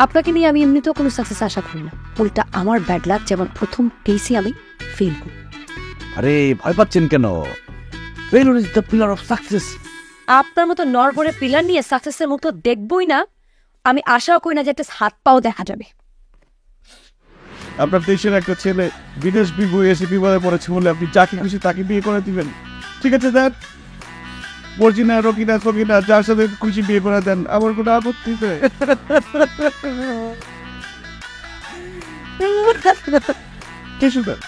আপনাকে নিয়ে আমি এমনিতেও কোনো সাকসেস আশা করি না, উল্টা আমার ব্যাড লাক যেমন প্রথম কেসে আমি ফেল করি। আরে ভয় পাচ্ছেন কেন? Failure is the pillar of success. আপনার মতো নরবরে পিলার নিয়ে সাকসেসের মতো দেখবই না, আমি আশাও করি না যে একটা হাত পাও দেখা যাবে। আপনার দেশের একটা ছেলে বিদেশ বিভুয়ে এসে বিপদে পড়েছে বলে আপনি যাকে খুশি তাকে বিয়ে করে দিবেন? ঠিক আছে দেন, মর্জিনা রকিনা সকিনা যার সাথে খুশি বিয়ে করে দেন, আমার কোনো আপত্তি নেই। কিছু দেন।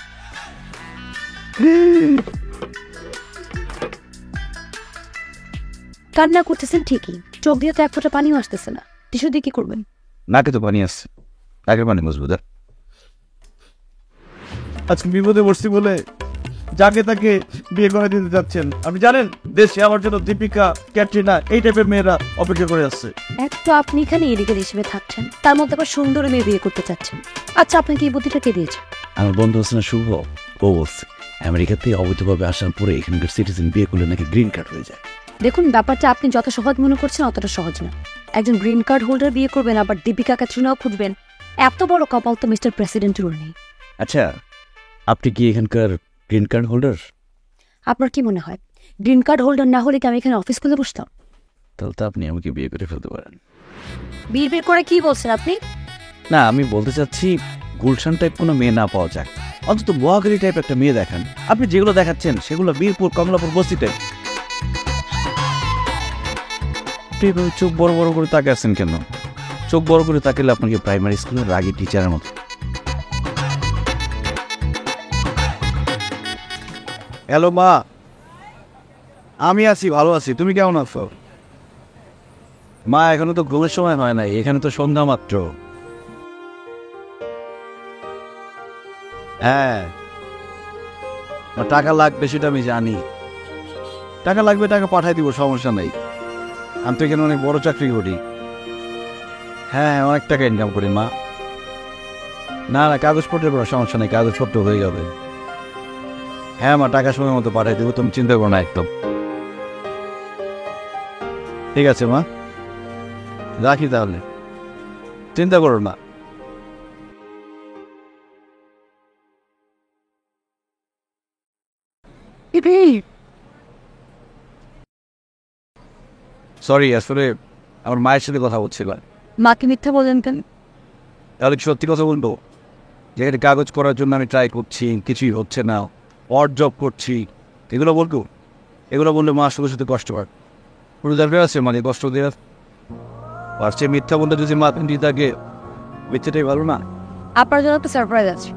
কান্না করতেছেন ঠিকই, চোখ দিয়ে তো এক ফোঁটা পানিও আসতেছে না, টিস্যু দিয়ে কি করবেন? নাকে তো পানি আসছে, নাকের পানি মজবুত। আজকে বিপদে পড়ছি বলে যাকে তাকে বিয়ে করে দিতে যাচ্ছেন। আপনি জানেন দেশে আমার জন্য দীপিকা, ক্যাটরিনা এই টাইপের মেয়েরা অপেক্ষা করে আসছে। এক তো আপনি এখানে এদিকে হিসেবে থাকছেন, তার মধ্যে আবার সুন্দর মেয়ে বিয়ে করতে চাচ্ছেন। আচ্ছা, আপনাকে এই বুদ্ধিটা কে দিয়েছে? আমার বন্ধু আছে না শুভ, ও বলছে আমেরিকাতে অবৈধভাবে আসার পরে এখানকার সিটিজেন বিয়ে করলে নাকি গ্রিন কার্ড হয়ে যায়। দেখুন, ব্যাপারটা আপনি যত সহজ মনে করছেন অতটা সহজ না। একজন গ্রিন কার্ড হোল্ডার বিয়ে করবেন, আবার দীপিকা ক্যাটরিনাও খুঁজবেন, এত বড় কপাল তো মিস্টার প্রেসিডেন্টেরও নেই। আচ্ছা, আপনি কি এখানকার গ্রিন কার্ড হোল্ডার? আপনার কি মনে হয় গ্রিন কার্ড হোল্ডার না হলে কি আমি এখানে অফিস খুলে বসতাম? তাহলে তো আপনি আমাকে বিয়ে করে ফেলতে পারেন। বিয়ে করে কি বলছেন আপনি? না, আমি বলতে চাচ্ছি গুলশান টাইপ কোনো মেয়ে না পাওয়া যাক, অন্তত মহাখালী টাইপ একটা মেয়ে দেখান। আপনি যেগুলো দেখাচ্ছেন সেগুলো বীরপুর, কমলাপুর বস্তি টাইপ। চোখ বড় বড় করে তাকে আছেন কেন? চোখ বড় করে তাকালে আপনাকে প্রাইমারি স্কুলের রাগী টিচারের মতো। হ্যালো মা, আমি আছি, ভালো আছি, তুমি কেমন আছো? মা, এখনো তো ঘুমের সময় হয় নাই, এখানে তো সন্ধ্যা মাত্র। হ্যাঁ, টাকা লাগবে সেটা আমি জানি। টাকা লাগবে, টাকা পাঠাই দিব, সমস্যা নেই। আমি তো এখানে অনেক বড় চাকরি করি। হ্যাঁ, অনেক টাকা ইনকাম করি মা। না না, কাগজপত্রের কোনো সমস্যা নেই, কাগজপত্র হয়ে যাবে। হ্যাঁ মা, টাকা সময় মতো পাঠাই দেবো, তুমি চিন্তা করো না একদম। ঠিক আছে মা, রাখি তাহলে, চিন্তা করো না। সরি, আসলে আমার মায়ের সাথে কথা বলছিলাম। মাকে মিথ্যা বলেন কেন? তাহলে সত্যি কথা বলবো, যেখানে কাগজ করার জন্য আমি ট্রাই করছি, কিছুই হচ্ছে না, অড জব করছি, এগুলো বলবো? এগুলো বললে মা শুধু শুধু কষ্ট পায়। পুরো দরকার আছে মানে কষ্ট দেওয়ার? পারছে মিথ্যা বলতে যদি মা দিয়ে থাকে, মিথ্যাটাই ভালো না। আপনার জন্য একটা সারপ্রাইজ আছে,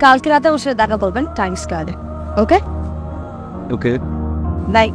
কালকে রাতে ওর সাথে দেখা করবেন টাইম স্কোয়ারে। ওকে ওকে, বাই।